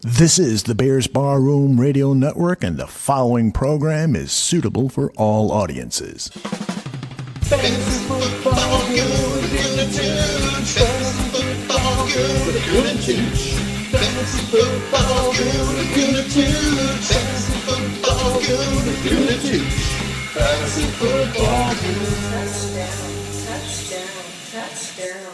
This is the Bears Barroom Radio Network, and the following program is suitable for all audiences. Fantasy football, Goon and Tooch. Fantasy football, Goon and Tooch. Fantasy football, Goon and Tooch. Fantasy football, Goon and Tooch. Fantasy football, Goon. Touchdown.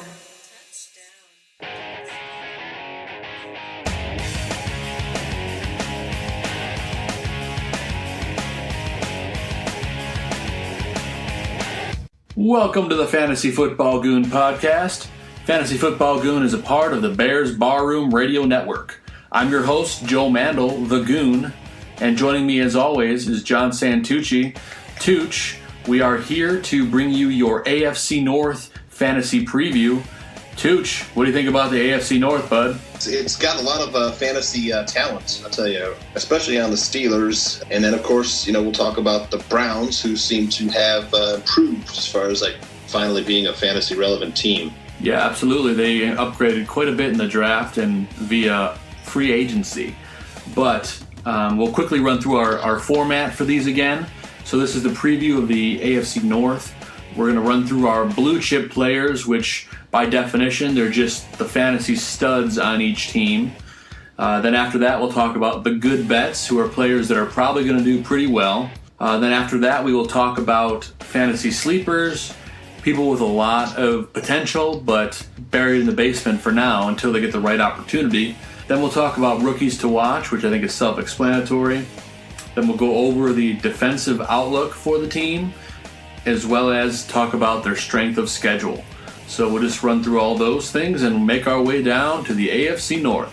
Welcome to the Fantasy Football Goon podcast. Fantasy Football Goon is a part of the Bears Barroom Radio Network. I'm your host, Joe Mandel, the Goon, and joining me as always is John Santucci. Tooch, we are here to bring you your AFC North fantasy preview. Tooch, what do you think about the AFC North, bud? It's got a lot of fantasy talent, I'll tell you, especially on the Steelers. And then, of course, we'll talk about the Browns, who seem to have improved as far as finally being a fantasy relevant team. Yeah, absolutely. They upgraded quite a bit in the draft and via free agency. But we'll quickly run through our format for these again. So this is the preview of the AFC North. We're going to run through our blue chip players, which by definition, they're just the fantasy studs on each team. Then after that, we'll talk about the good bets, who are players that are probably going to do pretty well. Then after that, we will talk about fantasy sleepers, people with a lot of potential, but buried in the basement for now until they get the right opportunity. Then we'll talk about rookies to watch, which I think is self-explanatory. Then we'll go over the defensive outlook for the team, as well as talk about their strength of schedule. So we'll just run through all those things and make our way down to the AFC North.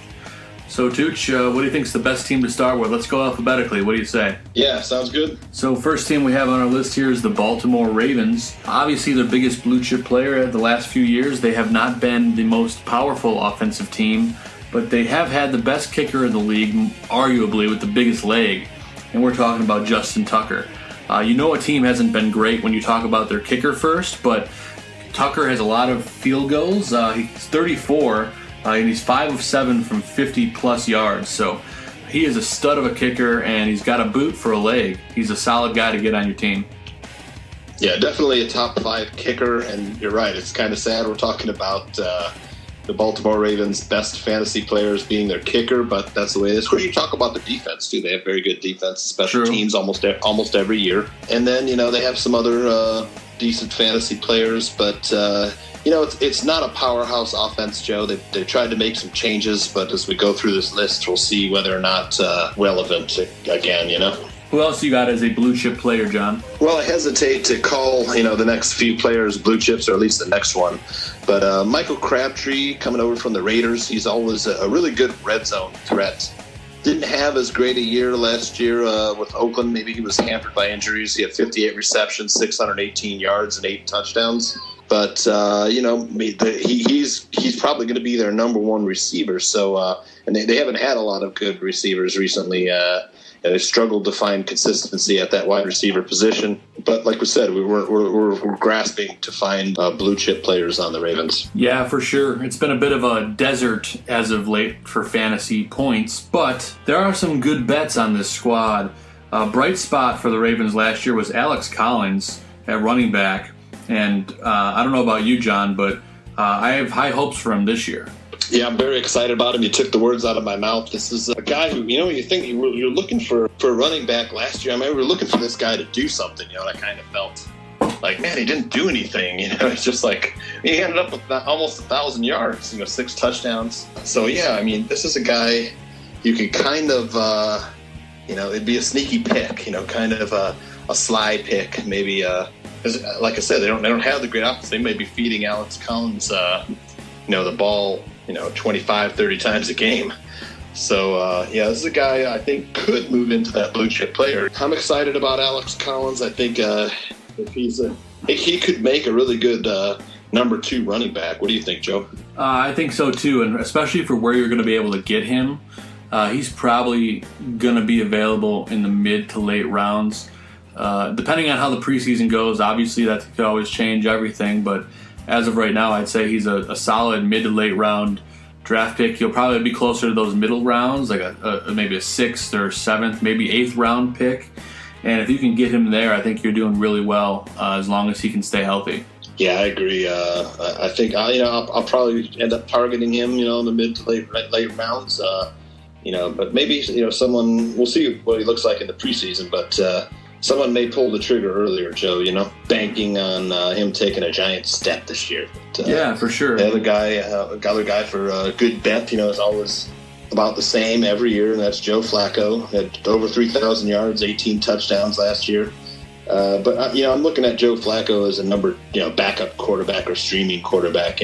So Tooch, what do you think is the best team to start with? Let's go alphabetically. What do you say? Yeah, sounds good. So first team we have on our list here is the Baltimore Ravens. Obviously their biggest blue chip player the last few years. They have not been the most powerful offensive team, but they have had the best kicker in the league, arguably with the biggest leg. And we're talking about Justin Tucker. A team hasn't been great when you talk about their kicker first, but Tucker has a lot of field goals. He's 34, and he's 5 of 7 from 50-plus yards. So he is a stud of a kicker, and he's got a boot for a leg. He's a solid guy to get on your team. Yeah, definitely a top 5 kicker, and you're right. It's kind of sad we're talking about the Baltimore Ravens' best fantasy players being their kicker, but that's the way it is. Where you talk about the defense, too. They have very good defense, special teams almost every year. And then, they have some other decent fantasy players, but it's not a powerhouse offense, Joe. They tried to make some changes, but as we go through this list, we'll see whether or not relevant again. Who else you got as a blue chip player, John? Well, I hesitate to call the next few players blue chips, or at least the next one, but Michael Crabtree coming over from the Raiders, he's always a really good red zone threat. Didn't have as great a year last year with Oakland. Maybe he was hampered by injuries. He had 58 receptions, 618 yards, and 8 touchdowns. But, he's probably going to be their number one receiver. So, and they haven't had a lot of good receivers recently. And they struggled to find consistency at that wide receiver position. But like we said, we're grasping to find blue chip players on the Ravens. Yeah, for sure. It's been a bit of a desert as of late for fantasy points, but there are some good bets on this squad. A bright spot for the Ravens last year was Alex Collins at running back. And I don't know about you, John, but I have high hopes for him this year. Yeah, I'm very excited about him. You took the words out of my mouth. This is a guy who, you think you're looking for a running back last year. I mean, we were looking for this guy to do something, and I kind of felt like, man, he didn't do anything. It's just like he ended up with almost 1,000 yards, 6 touchdowns. So, yeah, I mean, this is a guy you can kind of, it'd be a sneaky pick, kind of a slide pick, maybe. Because, like I said, they don't have the great offense. They may be feeding Alex Collins, the ball, 25, 30 times a game. So, this is a guy I think could move into that blue chip player. I'm excited about Alex Collins. I think he could make a really good number 2 running back. What do you think, Joe? I think so, too, and especially for where you're going to be able to get him. He's probably going to be available in the mid to late rounds. Depending on how the preseason goes, obviously that could always change everything, but as of right now, I'd say he's a solid mid to late round draft pick. He'll probably be closer to those middle rounds, like maybe a 6th or 7th, maybe 8th round pick. And if you can get him there, I think you're doing really well as long as he can stay healthy. Yeah, I agree. I think I'll probably end up targeting him, in the mid to late rounds. But maybe someone, we'll see what he looks like in the preseason. But someone may pull the trigger earlier, Joe. Banking on him taking a giant step this year. But, yeah, for sure. The other guy for a good bet, is always about the same every year, and that's Joe Flacco. Had over 3,000 yards, 18 touchdowns last year. But I'm looking at Joe Flacco as a backup quarterback or streaming quarterback.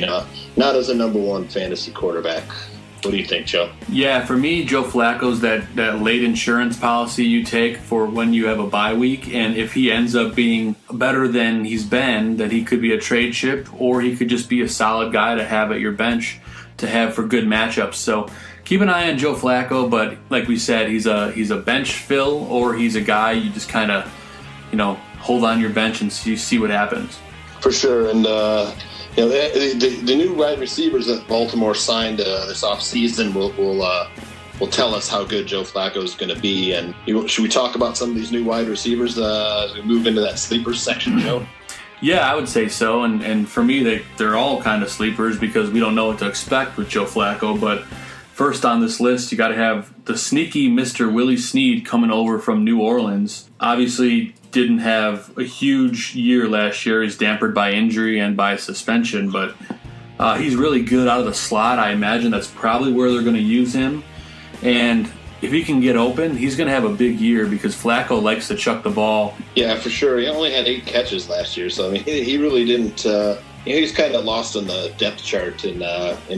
Not as a number one fantasy quarterback. What do you think, Joe? Yeah, for me, Joe Flacco's that late insurance policy you take for when you have a bye week, and if he ends up being better than he's been, that he could be a trade chip, or he could just be a solid guy to have at your bench to have for good matchups. So keep an eye on Joe Flacco, but like we said, he's a bench fill, or he's a guy you just kind of hold on your bench and see what happens. For sure, and the new wide receivers that Baltimore signed this offseason will tell us how good Joe Flacco is going to be. And should we talk about some of these new wide receivers as we move into that sleepers section, Joe? Yeah, I would say so. And for me, they're all kind of sleepers because we don't know what to expect with Joe Flacco. But first on this list, you got to have the sneaky Mr. Willie Snead coming over from New Orleans. Obviously, didn't have a huge year last year. He's dampered by injury and by suspension, but he's really good out of the slot. I imagine that's probably where they're going to use him. And if he can get open, he's going to have a big year because Flacco likes to chuck the ball. Yeah, for sure. He only had 8 catches last year, so he really didn't. He's kind of lost on the depth chart in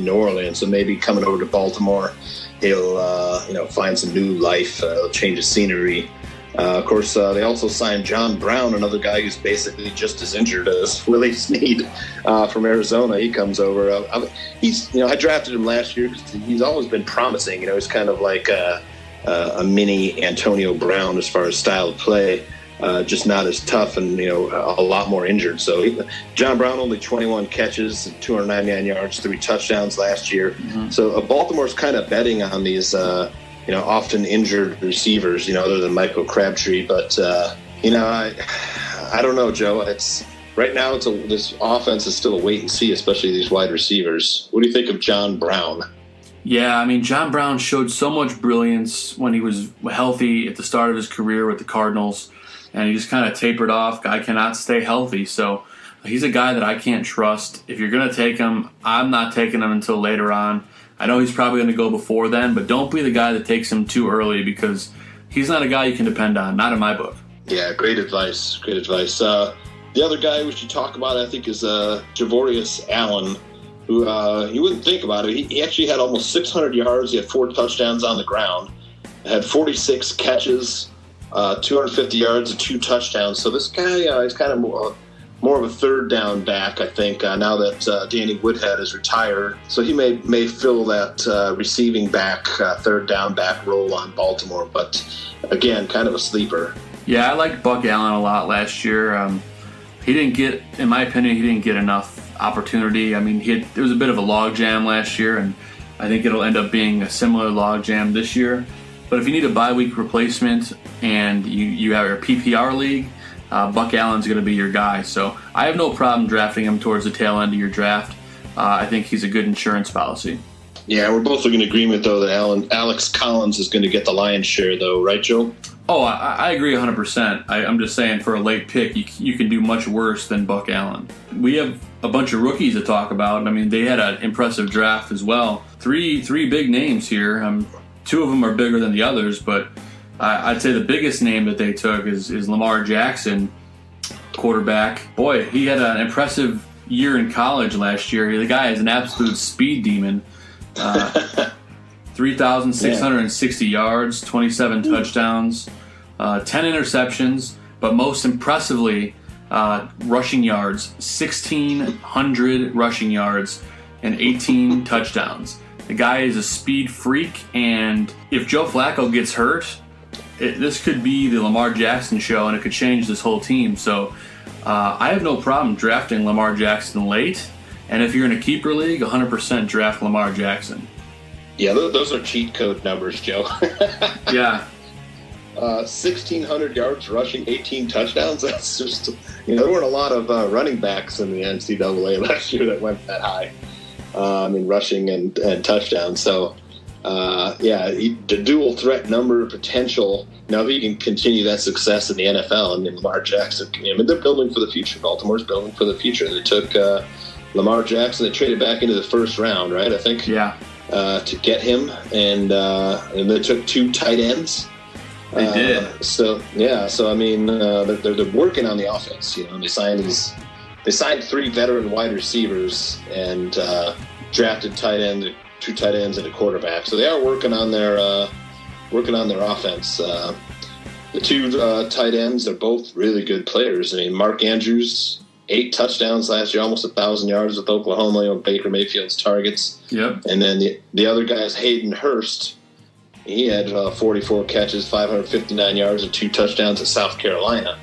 New Orleans. So maybe coming over to Baltimore, he'll find some new life, change of scenery. Of course, they also signed John Brown, another guy who's basically just as injured as Willie Snead from Arizona. He comes over. I drafted him last year because he's always been promising. He's kind of like a mini Antonio Brown as far as style of play, just not as tough and a lot more injured. So John Brown only 21 catches, 299 yards, 3 touchdowns last year. Mm-hmm. So Baltimore's kind of betting on these. Often injured receivers, other than Michael Crabtree. But, I don't know, Joe. Right now, this offense is still a wait and see, especially these wide receivers. What do you think of John Brown? Yeah, John Brown showed so much brilliance when he was healthy at the start of his career with the Cardinals, and he just kind of tapered off. Guy cannot stay healthy, so he's a guy that I can't trust. If you're going to take him, I'm not taking him until later on. I know he's probably going to go before then, but don't be the guy that takes him too early because he's not a guy you can depend on, not in my book. Yeah, great advice. Great advice. The other guy we should talk about, I think, is Javorius Allen, who you wouldn't think about it. He actually had almost 600 yards. He had 4 touchdowns on the ground, had 46 catches, 250 yards, and 2 touchdowns. So this guy is kind of more of a third down back, I think, now that Danny Woodhead is retired. So he may fill that receiving back, third down back role on Baltimore. But, again, kind of a sleeper. Yeah, I liked Buck Allen a lot last year. He didn't get, in my opinion, enough opportunity. There was a bit of a logjam last year, and I think it'll end up being a similar logjam this year. But if you need a bye week replacement and you have your PPR league, Buck Allen's going to be your guy. So I have no problem drafting him towards the tail end of your draft. I think he's a good insurance policy. Yeah, we're both in agreement, though, that Alex Collins is going to get the lion's share, though. Right, Joe? Oh, I agree 100%. I'm just saying for a late pick, you can do much worse than Buck Allen. We have a bunch of rookies to talk about. They had an impressive draft as well. Three big names here. 2 of them are bigger than the others, but I'd say the biggest name that they took is Lamar Jackson, quarterback. Boy, he had an impressive year in college last year. The guy is an absolute speed demon. 3,660 yards, 27 touchdowns, 10 interceptions, but most impressively, rushing yards, 1,600 rushing yards and 18 touchdowns. The guy is a speed freak, and if Joe Flacco gets hurt, this could be the Lamar Jackson show, and it could change this whole team. So I have no problem drafting Lamar Jackson late, and if you're in a keeper league, 100% draft Lamar Jackson. Yeah, those are cheat code numbers, Joe. Yeah. 1,600 yards rushing, 18 touchdowns. That's just, there weren't a lot of running backs in the NCAA last year that went that high in rushing and touchdowns. So, the dual threat number potential. Now, if he can continue that success in the NFL, and Lamar Jackson, they're building for the future. Baltimore's building for the future. They took Lamar Jackson, they traded back into the first round, right? I think. Yeah. To get him, and they took 2 tight ends. They did. They're working on the offense. They signed 3 veteran wide receivers and drafted 2 tight ends and a quarterback. So they are working on their offense. The 2 tight ends are both really good players. Mark Andrews, 8 touchdowns last year, almost 1,000 yards with Oklahoma. Baker Mayfield's targets. Yep. And then the other guy is Hayden Hurst. He had 44 catches, 559 yards, and 2 touchdowns at South Carolina.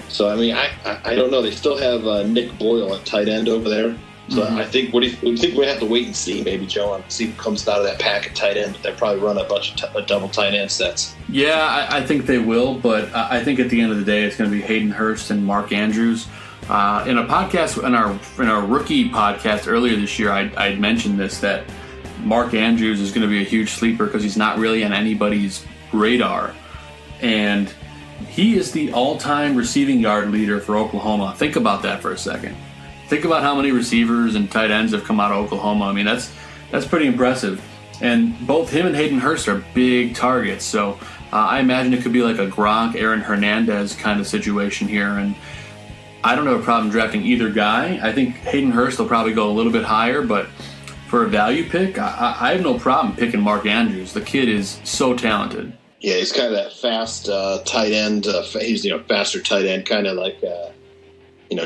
So, I don't know. They still have Nick Boyle at tight end over there. So I think, what do you think we have to wait and see, maybe, Joe, and see who comes out of that pack at tight end. They'll probably run a bunch of double tight end sets. Yeah, I think they will, but I think at the end of the day, it's going to be Hayden Hurst and Mark Andrews. In a podcast, in our rookie podcast earlier this year, I'd mentioned this, that Mark Andrews is going to be a huge sleeper because he's not really on anybody's radar. And he is the all-time receiving yard leader for Oklahoma. Think about that for a second. Think about how many receivers and tight ends have come out of Oklahoma. That's pretty impressive. And both him and Hayden Hurst are big targets. So I imagine it could be like a Gronk, Aaron Hernandez kind of situation here. And I don't have a problem drafting either guy. I think Hayden Hurst will probably go a little bit higher, but for a value pick, I have no problem picking Mark Andrews. The kid is so talented. Yeah, he's kind of that fast tight end. He's faster tight end, kind of like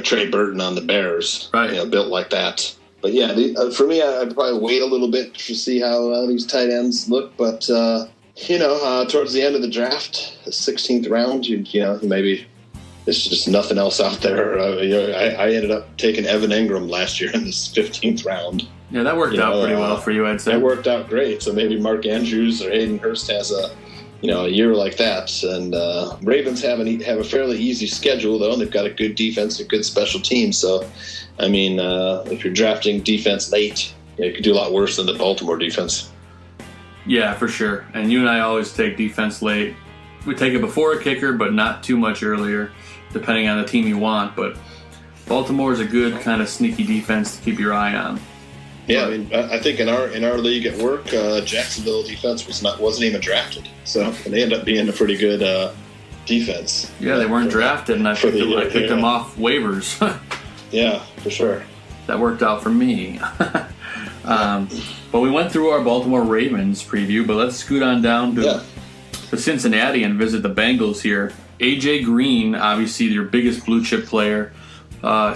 Trey Burton on the Bears. Right. Built like that. But yeah, for me, I'd probably wait a little bit to see how these tight ends look. But towards the end of the draft, the 16th round, maybe there's just nothing else out there. I ended up taking Evan Ingram last year in this 15th round. Yeah, that worked out pretty well for you, I'd say. That worked out great. So maybe Mark Andrews or Hayden Hurst has a year like that. And Ravens have a fairly easy schedule, though. And they've got a good defense, a good special team. So, if you're drafting defense late, you could do a lot worse than the Baltimore defense. Yeah, for sure. And you and I always take defense late. We take it before a kicker, but not too much earlier, depending on the team you want. But Baltimore is a good kind of sneaky defense to keep your eye on. Yeah, I think in our league at work, Jacksonville defense wasn't even drafted, so they ended up being a pretty good defense. Yeah, they weren't drafted, and I picked them off waivers. Yeah, for sure. That worked out for me. But we went through our Baltimore Ravens preview, but let's scoot on down to Cincinnati and visit the Bengals here. AJ Green, obviously your biggest blue chip player,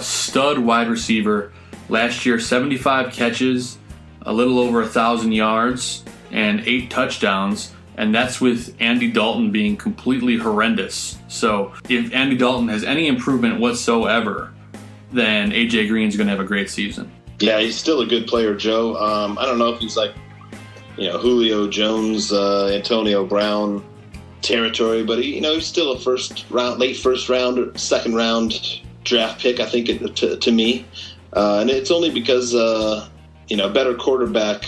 stud wide receiver. Last year, 75 catches, a little over 1,000 yards, and 8 touchdowns. And that's with Andy Dalton being completely horrendous. So if Andy Dalton has any improvement whatsoever, then A.J. Green's going to have a great season. Yeah, he's still a good player, Joe. I don't know if he's like, Julio Jones, Antonio Brown territory, but he's still a late first round, or second round draft pick, I think, to me. And it's only because, a better quarterback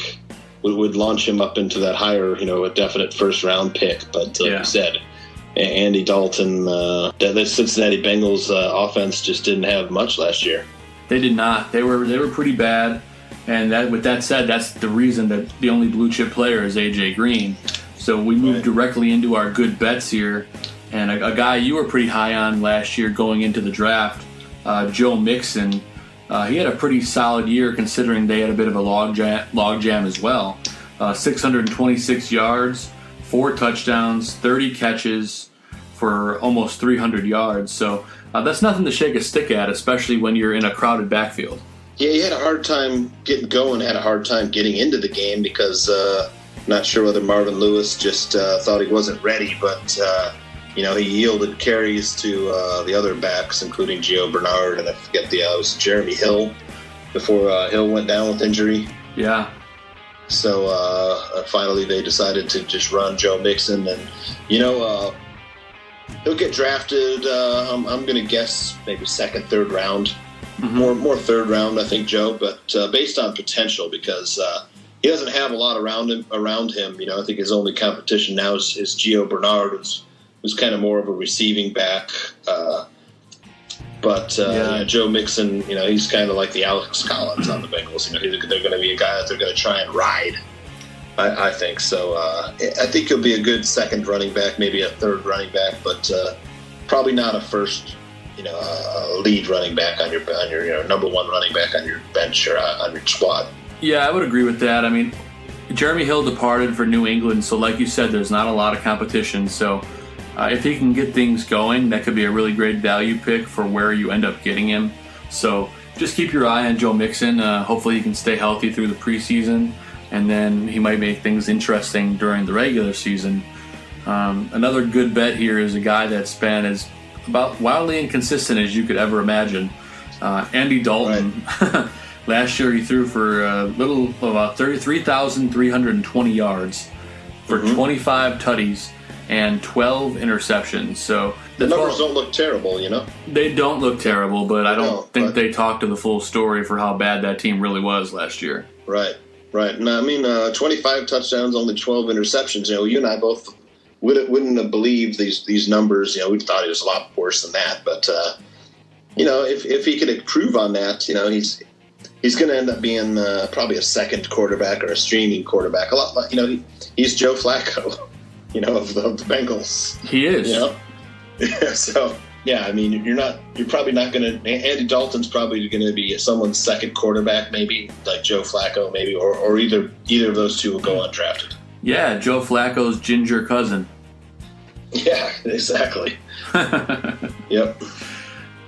would launch him up into that higher, a definite first-round pick. But like you said, Andy Dalton, the Cincinnati Bengals offense just didn't have much last year. They did not. They were pretty bad. And with that said, that's the reason that the only blue-chip player is A.J. Green. So we moved directly into our good bets here. And a guy you were pretty high on last year going into the draft, Joe Mixon. He had a pretty solid year considering they had a bit of a log jam as well. 626 yards, 4 touchdowns, 30 catches for almost 300 yards. So that's nothing to shake a stick at, especially when you're in a crowded backfield. Yeah, he had a hard time getting going, had a hard time getting into the game because not sure whether Marvin Lewis just thought he wasn't ready, but he yielded carries to the other backs, including Gio Bernard, and I forget it was Jeremy Hill before Hill went down with injury. Yeah. So finally they decided to just run Joe Mixon, and he'll get drafted. I'm going to guess maybe second, third round, more third round, I think, Joe. But based on potential, because he doesn't have a lot around him. I think his only competition now is Gio Bernard, who's kind of more of a receiving back. But Joe Mixon, he's kind of like the Alex Collins on the Bengals. They're going to be a guy that they're going to try and ride. I think so. I think he'll be a good second running back, maybe a third running back, but probably not a first, lead running back on your number one running back on your bench or on your squad. Yeah, I would agree with that. I mean, Jeremy Hill departed for New England, so like you said, there's not a lot of competition. So if he can get things going, that could be a really great value pick for where you end up getting him. So just keep your eye on Joe Mixon. Hopefully he can stay healthy through the preseason, and then he might make things interesting during the regular season. Another good bet here is a guy that's been as about wildly inconsistent as you could ever imagine. Andy Dalton. Right. Last year he threw for about 33,320 yards for 25 tutties and 12 interceptions. So the numbers don't look terrible, They don't look terrible, but I don't think they talk to the full story for how bad that team really was last year. Right. And I mean, 25 touchdowns, only 12 interceptions. You and I both wouldn't have believed these numbers. We thought he was a lot worse than that. But if he could improve on that, he's going to end up being probably a second quarterback or a streaming quarterback. A lot like he's Joe Flacco, of the Bengals. He is. So yeah, I mean, you're probably not going to. Andy Dalton's probably going to be someone's second quarterback, maybe like Joe Flacco, maybe, or either of those two will go undrafted. Yeah, Joe Flacco's ginger cousin. Yeah, exactly. Yep.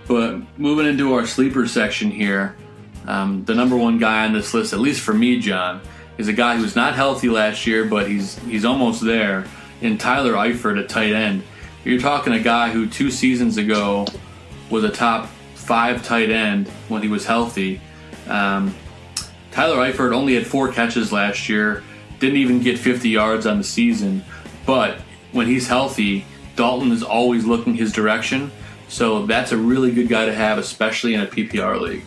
But moving into our sleeper section here, the number one guy on this list, at least for me, John, is a guy who's not healthy last year, but he's almost there, in Tyler Eifert at tight end. You're talking a guy who 2 seasons ago was a top 5 tight end when he was healthy. Tyler Eifert only had 4 catches last year, didn't even get 50 yards on the season, but when he's healthy, Dalton is always looking his direction, so that's a really good guy to have, especially in a PPR league.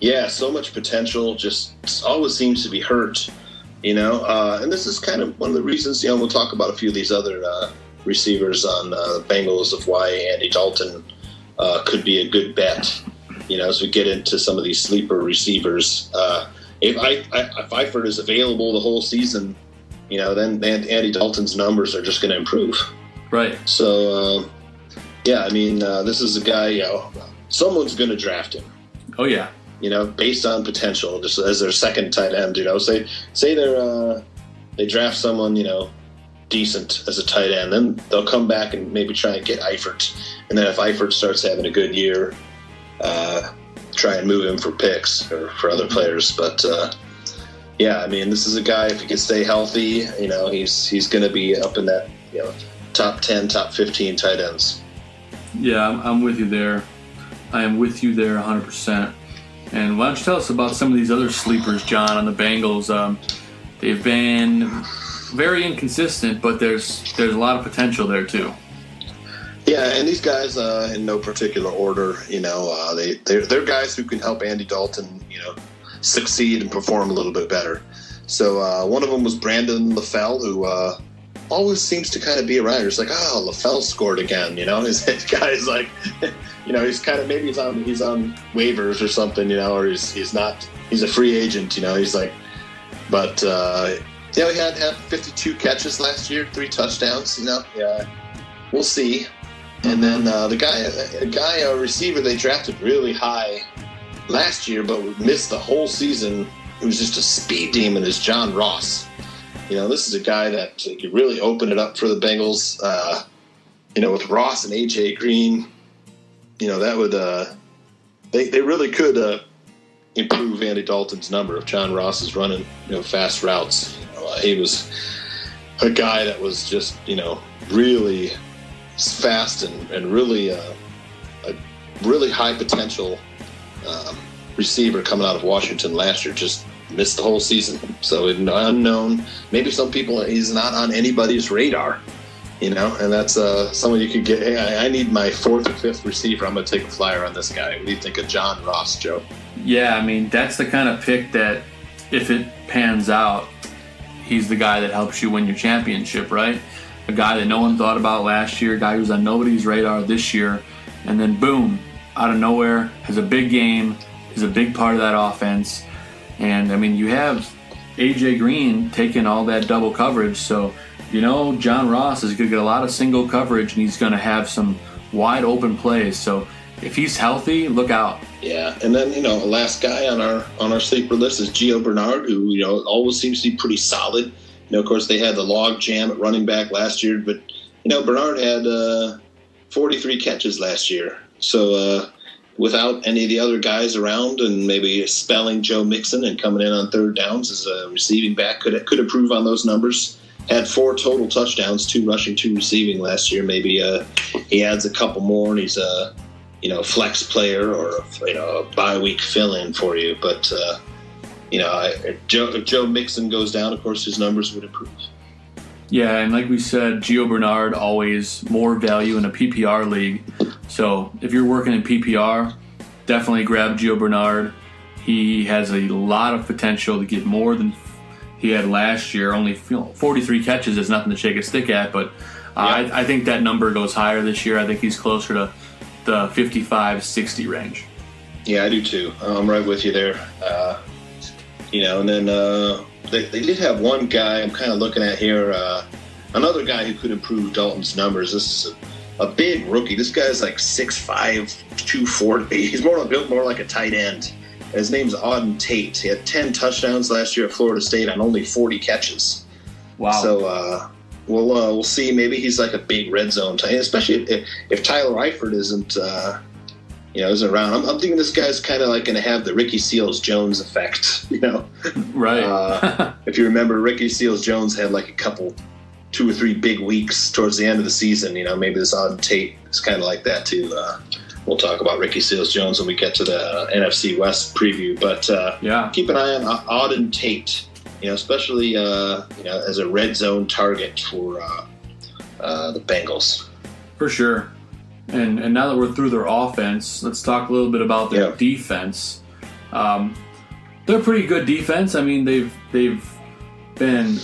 Yeah, so much potential, just always seems to be hurt, and this is kind of one of the reasons, we'll talk about a few of these other receivers on the Bengals of why Andy Dalton could be a good bet, as we get into some of these sleeper receivers. If Eifert is available the whole season, then Andy Dalton's numbers are just going to improve. Right. So, I mean, this is a guy, someone's going to draft him. Oh, yeah. Based on potential, just as their second tight end, say they draft someone, decent as a tight end, then they'll come back and maybe try and get Eifert. And then if Eifert starts having a good year, try and move him for picks or for other players. But, I mean, this is a guy, if he can stay healthy, he's going to be up in that, top 10, top 15 tight ends. Yeah, I'm with you there. I am with you there 100%. And why don't you tell us about some of these other sleepers, John, on the Bengals? They've been very inconsistent, but there's a lot of potential there too. Yeah, and these guys, in no particular order, they're guys who can help Andy Dalton, succeed and perform a little bit better. So one of them was Brandon LaFell, who always seems to kind of be around. It's like, LaFell scored again. His guy's like, he's kind of, maybe he's on waivers or something, or he's not. He's a free agent, He's like, but he had 52 catches last year, 3 touchdowns. Yeah, we'll see. And then a receiver they drafted really high last year, but missed the whole season. It was just a speed demon. Is John Ross. This is a guy that could really open it up for the Bengals. With Ross and A.J. Green, that would they really could improve Andy Dalton's number if John Ross is running fast routes. He was a guy that was just really fast and really a really high potential receiver coming out of Washington last year. Just missed the whole season. So unknown. Maybe some people, he's not on anybody's radar, and that's someone you could get. Hey, I need my 4th or 5th receiver. I'm going to take a flyer on this guy. What do you think of John Ross, Joe? Yeah, I mean, that's the kind of pick that if it pans out, he's the guy that helps you win your championship, right? A guy that no one thought about last year, a guy who's on nobody's radar this year, and then boom, out of nowhere, has a big game, is a big part of that offense. And, I mean, you have A.J. Green taking all that double coverage, so, John Ross is going to get a lot of single coverage, and he's going to have some wide open plays. So if he's healthy, look out. Yeah, and then, the last guy on our sleeper list is Gio Bernard, who, always seems to be pretty solid. Of course, they had the log jam at running back last year, but, Bernard had 43 catches last year. So without any of the other guys around and maybe spelling Joe Mixon and coming in on third downs as a receiving back could improve on those numbers. Had 4 total touchdowns, 2 rushing, 2 receiving last year. Maybe he adds a couple more and he's a flex player or a bye-week fill-in for you. But, if Joe Mixon goes down, of course, his numbers would improve. Yeah, and like we said, Gio Bernard, always more value in a PPR league. So if you're working in PPR, definitely grab Gio Bernard. He has a lot of potential to get more than he had last year. Only 43 catches is nothing to shake a stick at, but I think that number goes higher this year. I think he's closer to the 55-60 range. Yeah, I do too. I'm right with you there. And then they did have one guy I'm kind of looking at here, another guy who could improve Dalton's numbers. This is a big rookie. This guy's like 6'5", 240. He's built more like a tight end. His name's Auden Tate. He had 10 touchdowns last year at Florida State on only 40 catches. Wow. So we'll see. Maybe he's like a big red zone tight end, especially if Tyler Eifert isn't around. I'm thinking this guy's kind of like going to have the Ricky Seals-Jones effect, Right. If you remember, Ricky Seals-Jones had like 2 or 3 big weeks towards the end of the season. Maybe this Auden Tate is kind of like that too. We'll talk about Ricky Seals-Jones when we get to the NFC West preview. But keep an eye on Auden Tate, especially as a red zone target for the Bengals. For sure. And now that we're through their offense, let's talk a little bit about their defense. They're a pretty good defense. I mean, they've been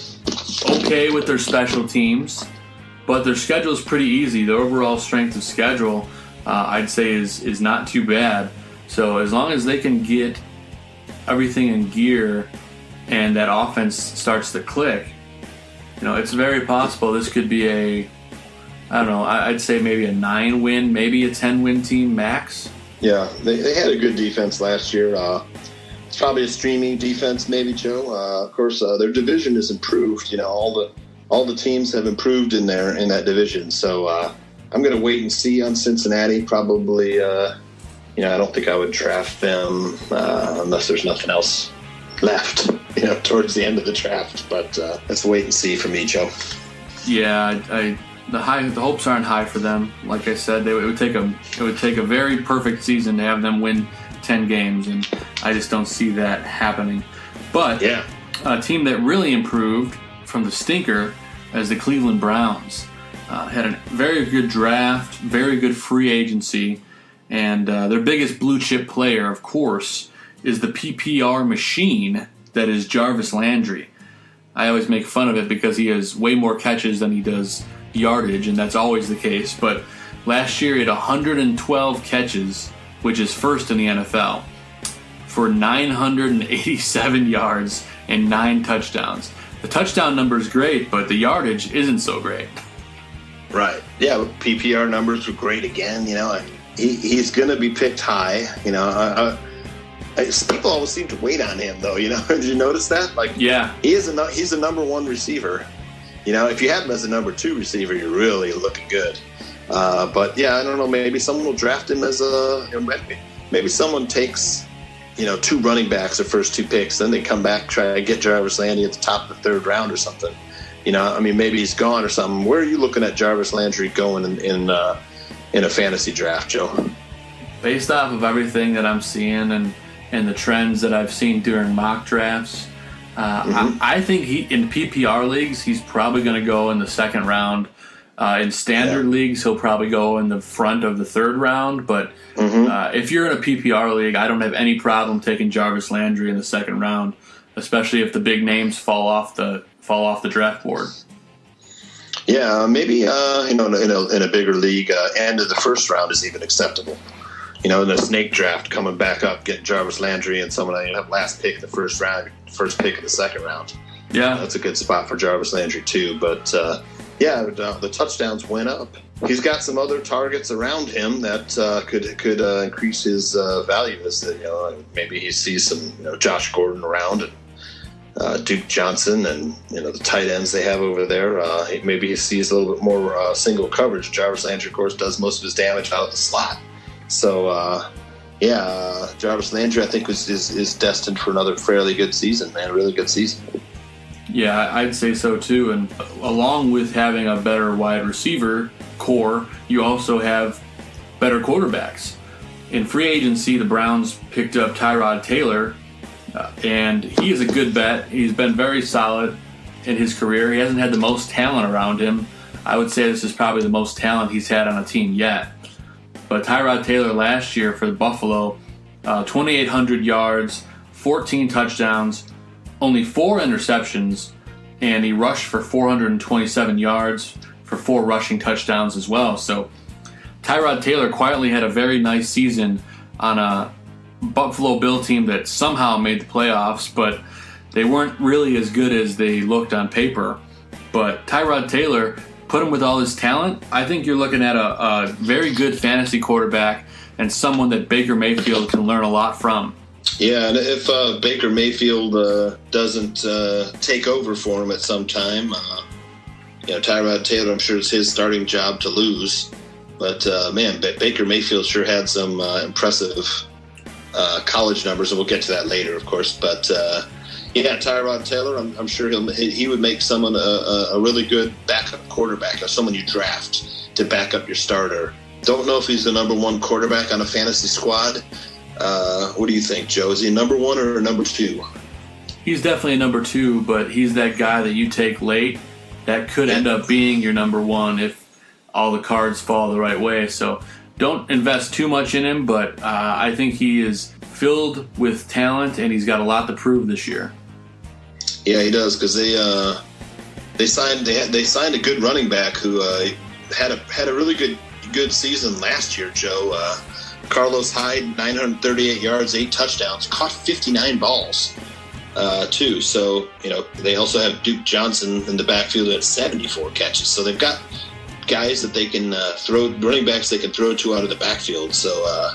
okay with their special teams, but their schedule is pretty easy. Their overall strength of schedule, I'd say, is not too bad. So as long as they can get everything in gear and that offense starts to click, it's very possible this could be I'd say maybe a 9-win, maybe a 10-win team max. Yeah, they had a good defense last year. It's probably a streaming defense, maybe, Joe. Of course, their division is improved. All the teams have improved in that division. So I'm going to wait and see on Cincinnati. Probably, I don't think I would draft them unless there's nothing else left, towards the end of the draft. But let's wait and see for me, Joe. Yeah, the hopes aren't high for them. Like I said, it would take a very perfect season to have them win 10 games, and I just don't see that happening. But a team that really improved from the stinker is the Cleveland Browns. Had a very good draft, very good free agency, and their biggest blue chip player, of course, is the PPR machine that is Jarvis Landry. I always make fun of it because he has way more catches than he does yardage, and that's always the case. But last year he had 112 catches, which is first in the NFL, for 987 yards and 9 touchdowns. The touchdown number is great, but the yardage isn't so great. Right. Yeah, PPR numbers were great again. He's going to be picked high. People always seem to wait on him, though. Did you notice that? He's a number 1 receiver. If you have him as a number 2 receiver, you're really looking good. But I don't know. Maybe someone will draft him as maybe someone takes, 2 running backs, their first 2 picks, then they come back, try to get Jarvis Landry at the top of the 3rd round or something. Maybe he's gone or something. Where are you looking at Jarvis Landry going in a fantasy draft, Joe? Based off of everything that I'm seeing and and the trends that I've seen during mock drafts, I think in PPR leagues, he's probably going to go in the second round. In standard leagues, he'll probably go in the front of the third round. But if you're in a PPR league, I don't have any problem taking Jarvis Landry in the second round, especially if the big names fall off the draft board. Yeah, maybe in a bigger league, end of the first round is even acceptable. In the snake draft, coming back up, getting Jarvis Landry and someone last pick in the first round, first pick in the second round. Yeah, that's a good spot for Jarvis Landry too. But the touchdowns went up. He's got some other targets around him that could increase his value. As maybe he sees some Josh Gordon around and Duke Johnson and the tight ends they have over there. Maybe he sees a little bit more single coverage. Jarvis Landry, of course, does most of his damage out of the slot. So Jarvis Landry, I think, is destined for another fairly good season, man. Really good season. Yeah, I'd say so too. And along with having a better wide receiver core, you also have better quarterbacks. In free agency, the Browns picked up Tyrod Taylor, and he is a good bet. He's been very solid in his career. He hasn't had the most talent around him. I would say this is probably the most talent he's had on a team yet. But Tyrod Taylor last year for Buffalo, 2,800 yards, 14 touchdowns, only 4 interceptions, and he rushed for 427 yards for 4 rushing touchdowns as well. So Tyrod Taylor quietly had a very nice season on a Buffalo Bill team that somehow made the playoffs, but they weren't really as good as they looked on paper. But Tyrod Taylor, put him with all his talent, I think you're looking at a very good fantasy quarterback and someone that Baker Mayfield can learn a lot from. Yeah, and if Baker Mayfield doesn't take over for him at some time, Tyrod Taylor, I'm sure it's his starting job to lose. But, man, Baker Mayfield sure had some impressive college numbers, and we'll get to that later, of course. But, Tyrod Taylor, I'm sure he would make someone a really good backup quarterback, or someone you draft to back up your starter. Don't know if he's the number one quarterback on a fantasy squad. What do you think, Joe? Is he a number 1 or a number 2? He's definitely a number 2, but he's that guy that you take late that could end up being your number 1 if all the cards fall the right way. So don't invest too much in him, but I think he is filled with talent and he's got a lot to prove this year. Yeah, he does, because they signed a good running back who had a really good season last year, Joe. Carlos Hyde, 938 yards, 8 touchdowns, caught 59 balls, too. So, they also have Duke Johnson in the backfield at 74 catches. So they've got guys that they can running backs they can throw to out of the backfield. So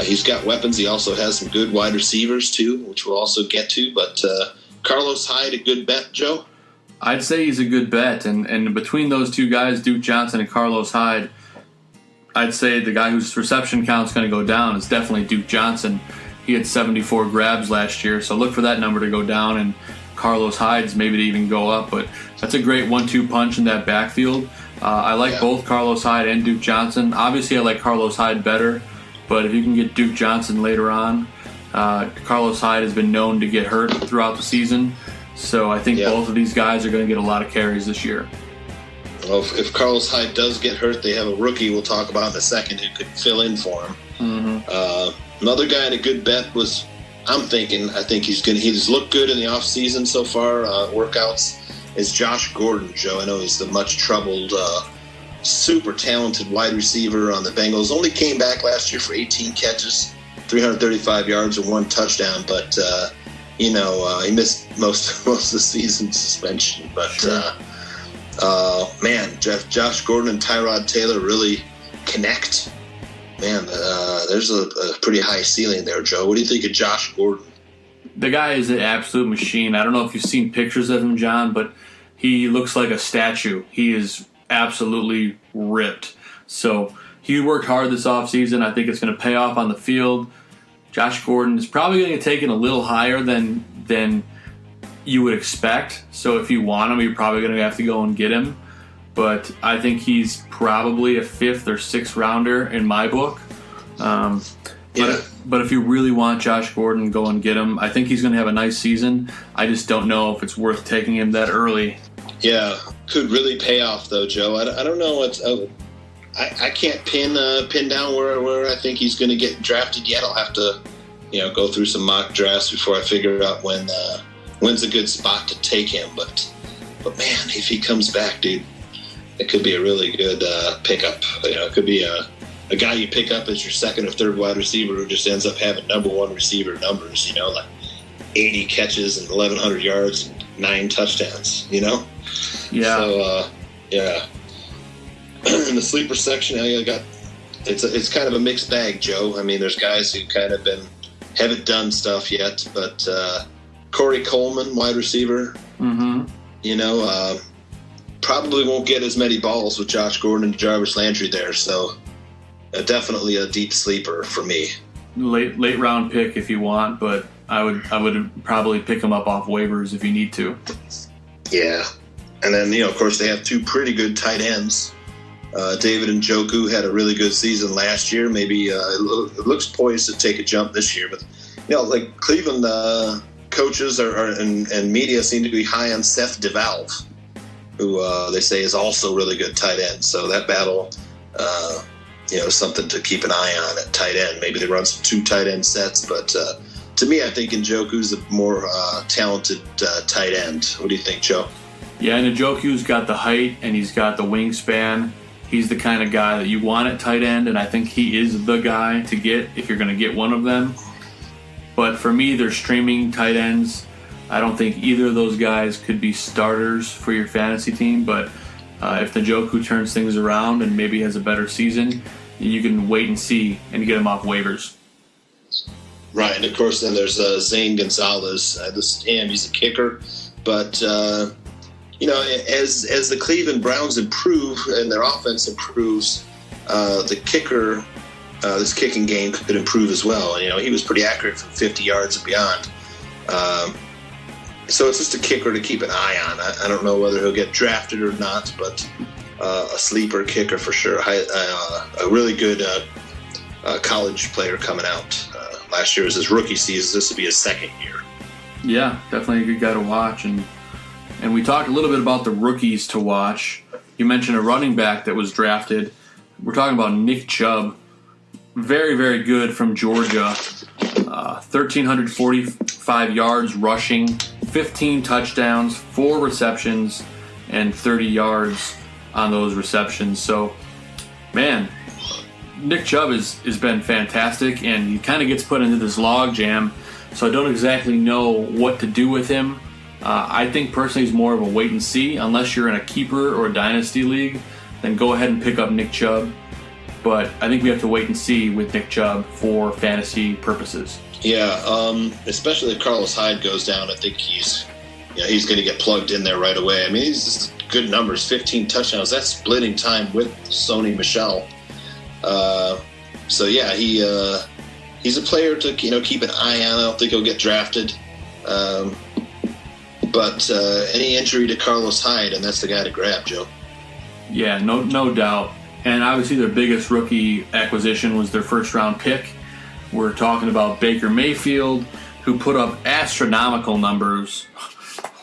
he's got weapons. He also has some good wide receivers, too, which we'll also get to. But Carlos Hyde, a good bet, Joe? I'd say he's a good bet. And between those two guys, Duke Johnson and Carlos Hyde, I'd say the guy whose reception count's going to go down is definitely Duke Johnson. He had 74 grabs last year, so look for that number to go down and Carlos Hyde's maybe to even go up. But that's a great 1-2 punch in that backfield. I like both Carlos Hyde and Duke Johnson. Obviously, I like Carlos Hyde better, but if you can get Duke Johnson later on, Carlos Hyde has been known to get hurt throughout the season. So I think both of these guys are going to get a lot of carries this year. Well, if Carlos Hyde does get hurt, they have a rookie we'll talk about in a second who could fill in for him. Mm-hmm. Another guy in a good bet was, I think he's looked good in the offseason so far, workouts, is Josh Gordon, Joe. I know he's the much troubled, super talented wide receiver on the Bengals. Only came back last year for 18 catches, 335 yards and 1 touchdown, but he missed most of the season suspension. But Josh Gordon and Tyrod Taylor really connect. Man, there's a pretty high ceiling there, Joe. What do you think of Josh Gordon? The guy is an absolute machine. I don't know if you've seen pictures of him, John, but he looks like a statue. He is absolutely ripped. So he worked hard this offseason. I think it's going to pay off on the field. Josh Gordon is probably going to get taken a little higher than you would expect. So if you want him, you're probably going to have to go and get him. But I think he's probably a 5th or 6th rounder in my book. But if you really want Josh Gordon, go and get him. I think he's going to have a nice season. I just don't know if it's worth taking him that early. Yeah, could really pay off though, Joe. I don't know what's. I can't pin down where I think he's going to get drafted yet. I'll have to, go through some mock drafts before I figure out when's a good spot to take him. But man, if he comes back, dude, it could be a really good pickup. It could be a guy you pick up as your second or third wide receiver who just ends up having number one receiver numbers. Like 80 catches and 1,100 yards and 9 touchdowns. Yeah. So yeah. In the sleeper section, it's kind of a mixed bag, Joe. I mean, there's guys who kind of haven't done stuff yet, but Corey Coleman, wide receiver, probably won't get as many balls with Josh Gordon and Jarvis Landry there. So definitely a deep sleeper for me. Late round pick if you want, but I would probably pick him up off waivers if you need to. Yeah, and then of course they have 2 pretty good tight ends. David Njoku had a really good season last year. Maybe it looks poised to take a jump this year. But, like Cleveland coaches and media seem to be high on Seth DeValve, who they say is also really good tight end. So that battle, something to keep an eye on at tight end. Maybe they run some 2 tight end sets. But to me, I think Njoku's a more talented tight end. What do you think, Joe? Yeah, Njoku's got the height and he's got the wingspan. He's the kind of guy that you want at tight end, and I think he is the guy to get if you're going to get one of them. But for me, they're streaming tight ends. I don't think either of those guys could be starters for your fantasy team, but if Njoku turns things around and maybe has a better season, you can wait and see and get him off waivers. Right, and of course then there's Zane Gonzalez. He's a kicker, but... as the Cleveland Browns improve and their offense improves, the kicker, this kicking game could improve as well. He was pretty accurate from 50 yards and beyond. So it's just a kicker to keep an eye on. I don't know whether he'll get drafted or not, but a sleeper kicker for sure. A really good college player coming out. Last year was his rookie season. This will be his second year. Yeah, definitely a good guy to watch. And we talked a little bit about the rookies to watch. You mentioned a running back that was drafted. We're talking about Nick Chubb. Very, very good from Georgia. 1,345 yards rushing, 15 touchdowns, 4 receptions, and 30 yards on those receptions. So, man, Nick Chubb has been fantastic, and he kind of gets put into this log jam. So I don't exactly know what to do with him. I think personally he's more of a wait and see. Unless you're in a keeper or a dynasty league, then go ahead and pick up Nick Chubb. But I think we have to wait and see with Nick Chubb for fantasy purposes. Yeah, especially if Carlos Hyde goes down, I think he's going to get plugged in there right away. I mean, he's just good numbers, 15 touchdowns. That's splitting time with Sony Michel. So yeah, he's a player to keep an eye on. I don't think he'll get drafted. But any injury to Carlos Hyde, and that's the guy to grab, Joe. Yeah, no doubt. And obviously their biggest rookie acquisition was their first-round pick. We're talking about Baker Mayfield, who put up astronomical numbers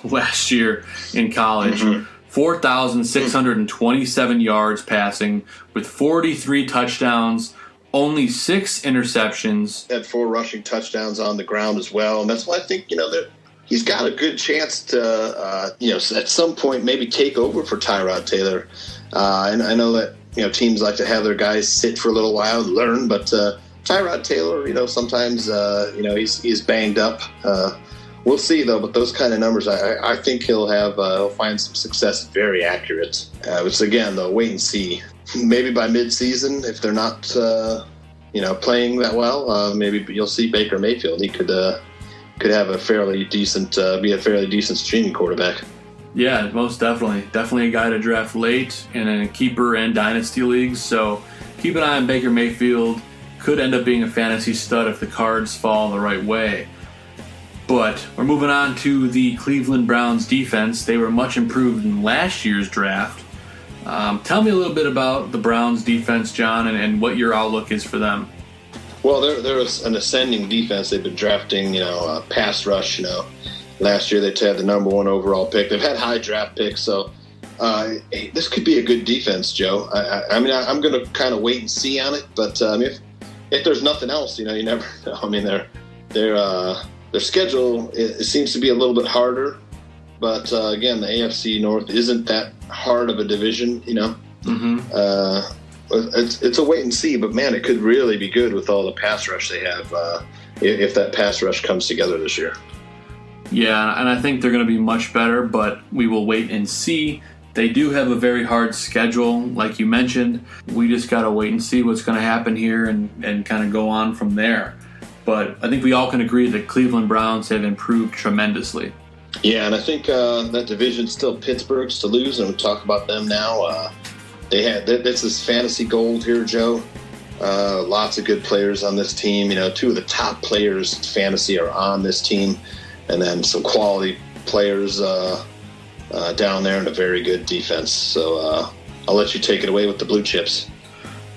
last year in college. 4,627 yards passing with 43 touchdowns, only 6 interceptions. Had 4 rushing touchdowns on the ground as well. And that's why I think, that he's got a good chance to, at some point maybe take over for Tyrod Taylor. And I know that, teams like to have their guys sit for a little while and learn, but Tyrod Taylor, sometimes, he's banged up. We'll see, though, but those kind of numbers, I think he'll find some success very accurate. Which, again, though, wait and see. Maybe by mid-season, if they're not, playing that well, maybe you'll see Baker Mayfield. He could have a fairly decent, be a fairly decent streaming quarterback. Yeah, most definitely. Definitely a guy to draft late in a keeper and dynasty leagues. So keep an eye on Baker Mayfield. Could end up being a fantasy stud if the cards fall the right way. But we're moving on to the Cleveland Browns defense. They were much improved in last year's draft. Tell me a little bit about the Browns defense, John, and what your outlook is for them. Well, they're an ascending defense. They've been drafting, pass rush. Last year they had the number 1 overall pick. They've had high draft picks, so this could be a good defense, Joe. I'm going to kind of wait and see on it, but if there's nothing else, you never know. I mean, their schedule it seems to be a little bit harder, but again, the AFC North isn't that hard of a division. Mm-hmm. It's a wait and see, but man, it could really be good with all the pass rush they have if that pass rush comes together this year. Yeah, and I think they're going to be much better, but we will wait and see. They do have a very hard schedule, like you mentioned. We just got to wait and see what's going to happen here and kind of go on from there. But I think we all can agree that Cleveland Browns have improved tremendously. Yeah, and I think that division's still Pittsburgh's to lose, and we'll talk about them now. This is fantasy gold here, Joe. Lots of good players on this team. 2 of the top players in fantasy are on this team, and then some quality players down there and a very good defense. So I'll let you take it away with the blue chips.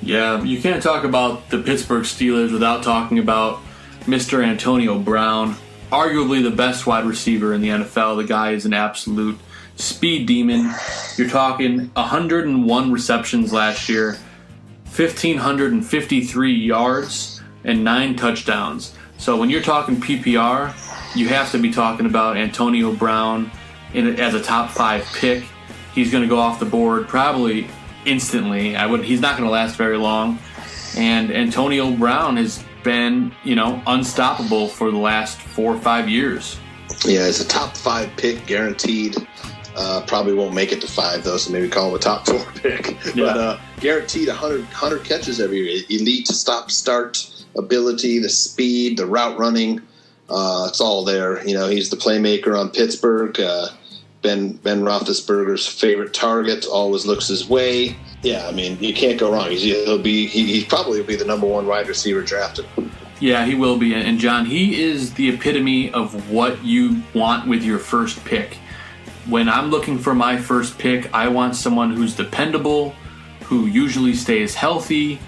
Yeah, you can't talk about the Pittsburgh Steelers without talking about Mr. Antonio Brown, arguably the best wide receiver in the NFL. The guy is an absolute speed demon. You're talking 101 receptions last year, 1,553 yards, and 9 touchdowns. So when you're talking PPR, you have to be talking about Antonio Brown as a top 5 pick. He's going to go off the board probably instantly. He's not going to last very long. And Antonio Brown has been, unstoppable for the last 4 or 5 years. Yeah, it's a top 5 pick guaranteed. Probably won't make it to 5 though, so maybe call him a top 4 pick. Yeah. But guaranteed 100 catches every year. Elite stop-start ability, the speed, the route running. It's all there. He's the playmaker on Pittsburgh. Ben Roethlisberger's favorite target, always looks his way. Yeah, I mean, you can't go wrong. He probably will be the number 1 wide receiver drafted. Yeah, he will be. And John, he is the epitome of what you want with your first pick. When I'm looking for my first pick, I want someone who's dependable, who usually stays healthy,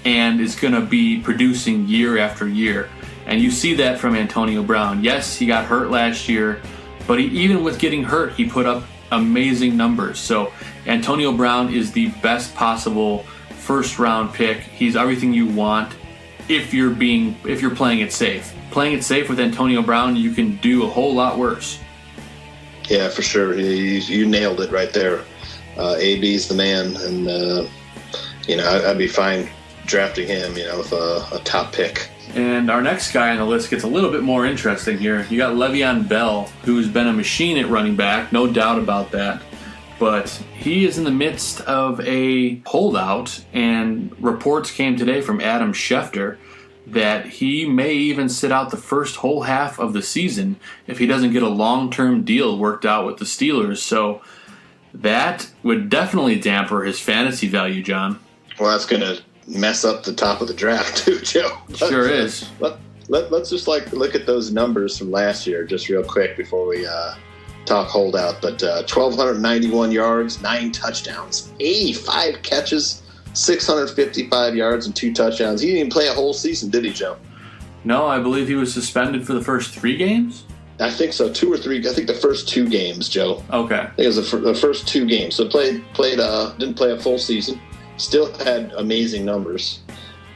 and is going to be producing year after year. And you see that from Antonio Brown. Yes, he got hurt last year, but even with getting hurt, he put up amazing numbers. So Antonio Brown is the best possible first-round pick. He's everything you want if you're playing it safe. Playing it safe with Antonio Brown, you can do a whole lot worse. Yeah, for sure. You nailed it right there. AB's the man, and I'd be fine drafting him, with a top pick. And our next guy on the list gets a little bit more interesting here. You got Le'Veon Bell, who's been a machine at running back, no doubt about that. But he is in the midst of a holdout, and reports came today from Adam Schefter that he may even sit out the first whole half of the season if he doesn't get a long-term deal worked out with the Steelers. So that would definitely damper his fantasy value, John. Well, that's going to mess up the top of the draft too, Joe. Sure is. Let's just look at those numbers from last year just real quick before we talk holdout. But 1,291 yards, 9 touchdowns, 85 catches, 655 yards, and 2 touchdowns. He didn't even play a whole season, did he, Joe? No, I believe he was suspended for the first 3 games. I think so, 2 or 3. I think the first 2 games, Joe. Okay. I think it was the first 2 games. So didn't play a full season. Still had amazing numbers.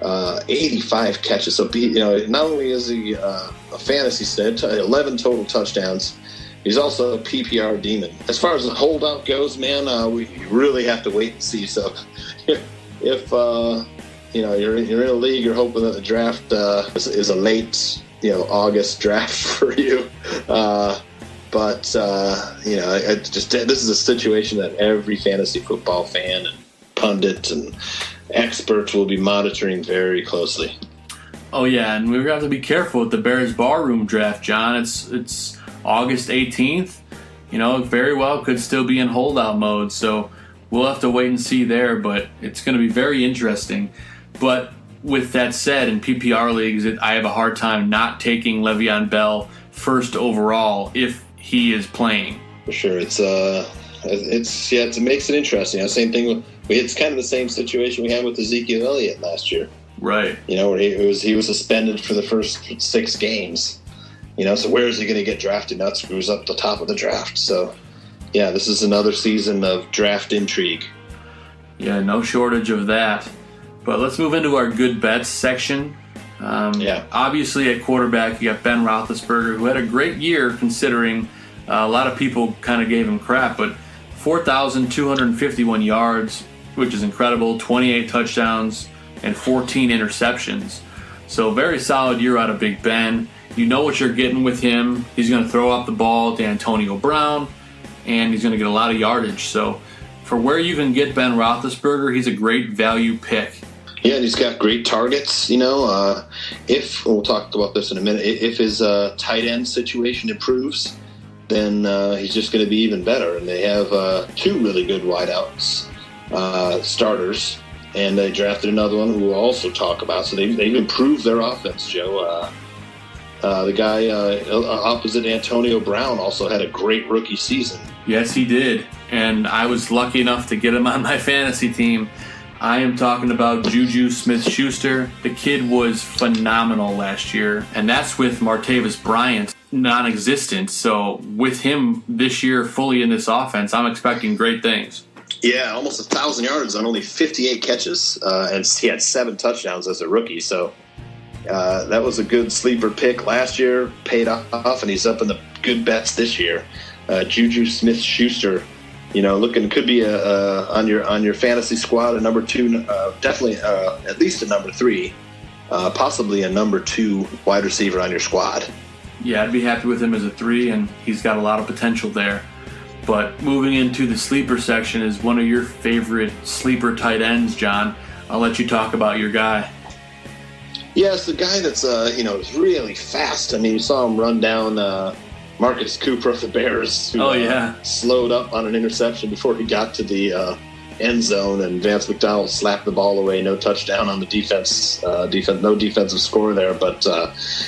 85 catches. So not only is he a fantasy stud, 11 total touchdowns. He's also a PPR demon. As far as the holdout goes, man, we really have to wait and see. So if you're in a league, you're hoping that the draft is a late August draft for you. But this is a situation that every fantasy football fan and pundit and experts will be monitoring very closely. Oh yeah, and we have to be careful with the Bears Barroom draft, John. It's August 18th. Very well could still be in holdout mode, so we'll have to wait and see there, but it's going to be very interesting. But with that said, in PPR leagues, I have a hard time not taking Le'Veon Bell first overall if he is playing. For sure. It makes it interesting. Same thing. It's kind of the same situation we had with Ezekiel Elliott last year. Right. Where he was suspended for the first 6 games. So where is he going to get drafted? That screws up the top of the draft. So, yeah, this is another season of draft intrigue. Yeah, no shortage of that. But let's move into our good bets section. Obviously, at quarterback, you got Ben Roethlisberger, who had a great year considering a lot of people kind of gave him crap, but 4,251 yards, which is incredible, 28 touchdowns, and 14 interceptions. So very solid year out of Big Ben. You know what you're getting with him. He's going to throw out the ball to Antonio Brown, and he's going to get a lot of yardage. So for where you can get Ben Roethlisberger, he's a great value pick. Yeah, and he's got great targets. If we'll talk about this in a minute, if his tight end situation improves, then he's just going to be even better. And they have 2 really good wideouts starters, and they drafted another one who we'll also talk about. So they've improved their offense, Joe. The guy opposite Antonio Brown also had a great rookie season. Yes, he did. And I was lucky enough to get him on my fantasy team. I am talking about Juju Smith-Schuster. The kid was phenomenal last year, and that's with Martavis Bryant non-existent. So with him this year fully in this offense, I'm expecting great things. Yeah, almost 1,000 yards on only 58 catches, and he had 7 touchdowns as a rookie. So that was a good sleeper pick last year, paid off, and he's up in the good bets this year. Juju Smith-Schuster, could be on your fantasy squad a number 2, definitely at least a number 3, possibly a number 2 wide receiver on your squad. Yeah, I'd be happy with him as a 3, and he's got a lot of potential there. But moving into the sleeper section is one of your favorite sleeper tight ends, John. I'll let you talk about your guy. Yeah, it's the guy that's really fast. I mean, you saw him run down Marcus Cooper of the Bears, who slowed up on an interception before he got to the end zone, and Vance McDonald slapped the ball away. No touchdown on the defense. No defensive score there. But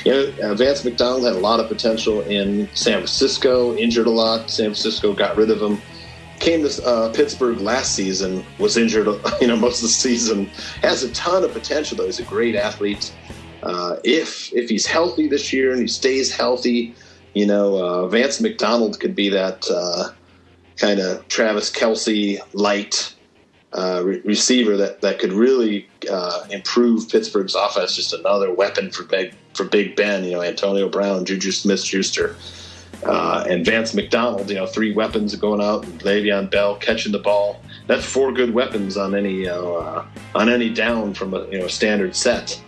Vance McDonald had a lot of potential in San Francisco. Injured a lot. San Francisco got rid of him. Came to Pittsburgh last season. Was injured, most of the season. Has a ton of potential though. He's a great athlete. If he's healthy this year and he stays healthy, Vance McDonald could be that kind of Travis Kelce light receiver that could really improve Pittsburgh's offense. Just another weapon for Big Ben. Antonio Brown, Juju Smith-Schuster, and Vance McDonald. 3 weapons going out. Le'Veon Bell catching the ball. That's 4 good weapons on any down from a standard set.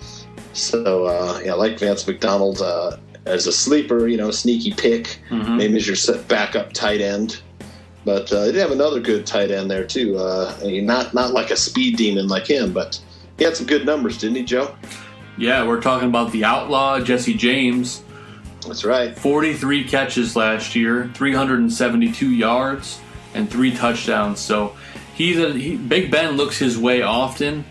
So I like Vance McDonald as a sleeper. Sneaky pick. Mm-hmm. Maybe as your backup tight end. But they did have another good tight end there, too. Not like a speed demon like him, but he had some good numbers, didn't he, Joe? Yeah, we're talking about the outlaw, Jesse James. That's right. 43 catches last year, 372 yards, and 3 touchdowns. So Big Ben looks his way often,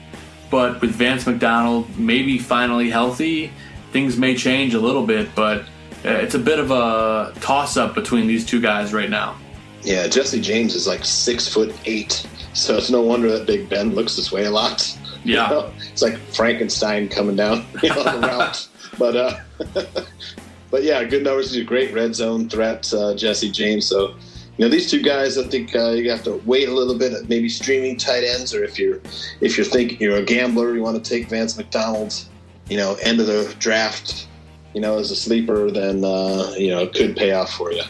but with Vance McDonald maybe finally healthy, things may change a little bit, but it's a bit of a toss-up between these 2 guys right now. Yeah, Jesse James is like 6'8", so it's no wonder that Big Ben looks this way a lot. Yeah, it's like Frankenstein coming down on the route. But yeah, good numbers. He's a great red zone threat, Jesse James. So these 2 guys, I think you have to wait a little bit at maybe streaming tight ends, or if you're thinking you're a gambler, you want to take Vance McDonald, end of the draft, as a sleeper, then it could pay off for you.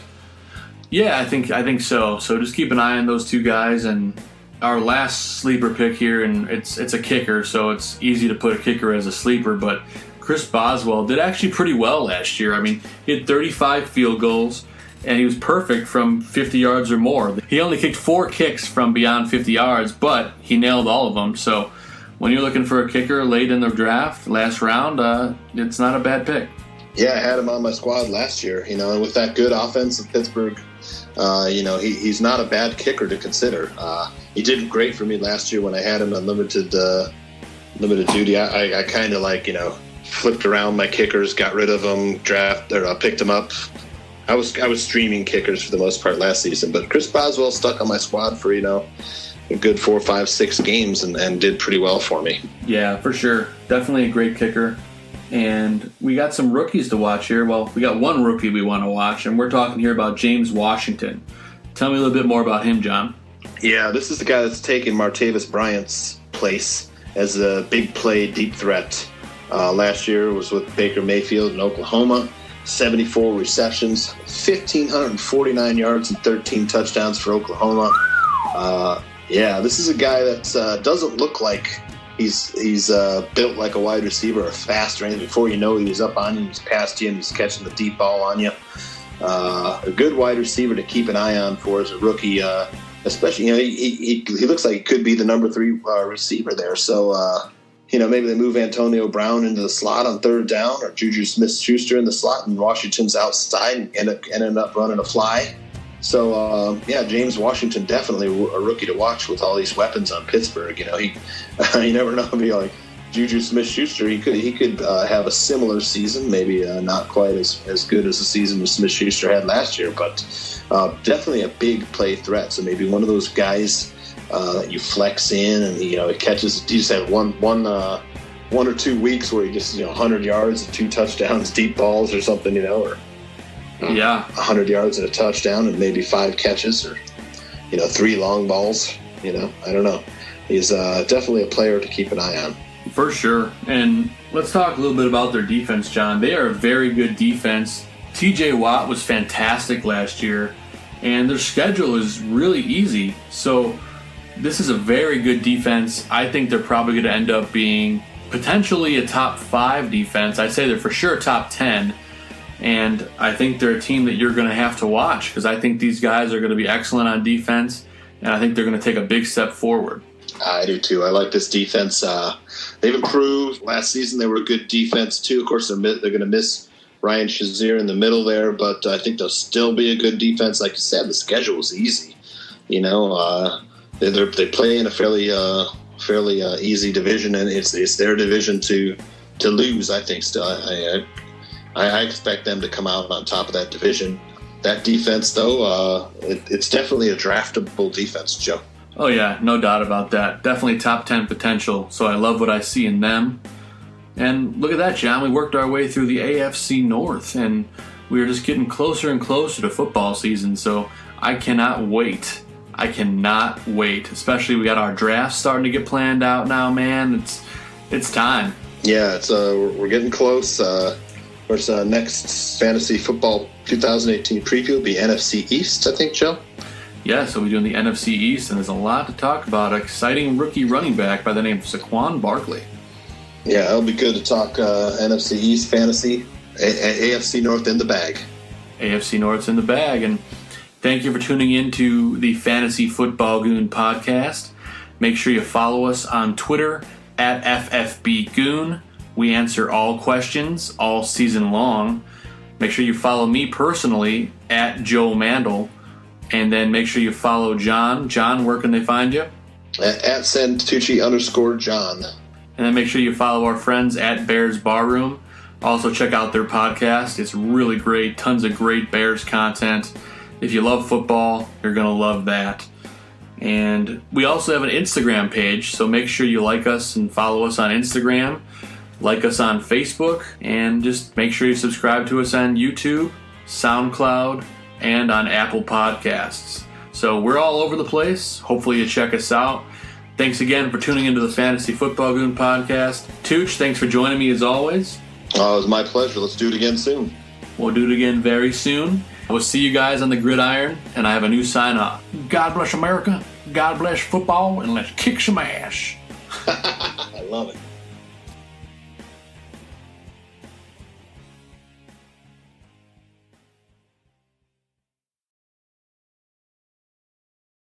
Yeah, I think so. So just keep an eye on those 2 guys. And our last sleeper pick here, and it's a kicker, so it's easy to put a kicker as a sleeper, but Chris Boswell did actually pretty well last year. I mean, he had 35 field goals, and he was perfect from 50 yards or more. He only kicked 4 kicks from beyond 50 yards, but he nailed all of them. So when you're looking for a kicker late in the draft, last round, it's not a bad pick. Yeah, I had him on my squad last year, and with that good offense in Pittsburgh, he's not a bad kicker to consider. He did great for me last year when I had him on limited duty. I kind of flipped around my kickers, got rid of them, picked them up. I was streaming kickers for the most part last season, but Chris Boswell stuck on my squad for a good 4, 5, 6 games and did pretty well for me. Yeah, for sure. Definitely a great kicker. And we got some rookies to watch here. Well, we got one rookie we want to watch, and we're talking here about James Washington. Tell me a little bit more about him, John. Yeah, this is the guy that's taken Martavis Bryant's place as a big play deep threat. Last year was with Baker Mayfield in Oklahoma. 74 receptions, 1,549 yards, and 13 touchdowns for Oklahoma. This is a guy that doesn't look like he's built like a wide receiver or fast or anything. Before you know it, he's up on you, he's past you, and he's catching the deep ball on you. A good wide receiver to keep an eye on for as a rookie, especially, he looks like he could be the number 3 receiver there. So, maybe they move Antonio Brown into the slot on third down, or Juju Smith-Schuster in the slot, and Washington's outside and end up running a fly. So, James Washington definitely a rookie to watch with all these weapons on Pittsburgh. You never know. Be like Juju Smith-Schuster, he could have a similar season, maybe not quite as good as the season that Smith-Schuster had last year, but definitely a big play threat. So maybe one of those guys that you flex in, and he catches. He just had one or 2 weeks where he just 100 yards and 2 touchdowns, deep balls or something, or 100 yards and a touchdown and maybe 5 catches, or 3 long balls. I don't know. He's definitely a player to keep an eye on. For sure. And let's talk a little bit about their defense, John. They are a very good defense. TJ Watt was fantastic last year, and their schedule is really easy. So this is a very good defense. I think they're probably going to end up being potentially a top 5 defense. I'd say they're for sure top 10. And I think they're a team that you're going to have to watch, because I think these guys are going to be excellent on defense, and I think they're going to take a big step forward. I do too. I like this defense. They've improved. Last season they were a good defense too. Of course, they're going to miss Ryan Shazier in the middle there, but I think they'll still be a good defense. Like you said, the schedule is easy. They play in a fairly easy division, and it's their division to lose. I think still. I expect them to come out on top of that division. That defense, though, it's definitely a draftable defense, Joe. Oh, yeah, no doubt about that. Definitely top 10 potential, so I love what I see in them. And look at that, John. We worked our way through the AFC North, and we are just getting closer and closer to football season, so I cannot wait. Especially we got our draft starting to get planned out now, man. It's time. Yeah, we're getting close. Of course, next Fantasy Football 2018 preview will be NFC East, I think, Joe. Yeah, so we're doing the NFC East, and there's a lot to talk about. Exciting rookie running back by the name of Saquon Barkley. Yeah, it'll be good to talk NFC East fantasy, AFC North in the bag. AFC North's in the bag, and thank you for tuning in to the Fantasy Football Goon podcast. Make sure you follow us on Twitter at FFBGoon. We answer all questions all season long. Make sure you follow me personally at Joe Mandel. And then make sure you follow John. John, where can they find you? At @Santucci_John. And then make sure you follow our friends at Bears Barroom. Also check out their podcast. It's really great. Tons of great Bears content. If you love football, you're going to love that. And we also have an Instagram page, so make sure you like us and follow us on Instagram. Like us on Facebook. And just make sure you subscribe to us on YouTube, SoundCloud, and on Apple Podcasts. So we're all over the place. Hopefully you check us out. Thanks again for tuning into the Fantasy Football Goon podcast. Tooch, thanks for joining me as always. Oh, it was my pleasure. Let's do it again soon. We'll do it again very soon. We'll see you guys on the gridiron, and I have a new sign off. God bless America, God bless football, and let's kick some ass. I love it.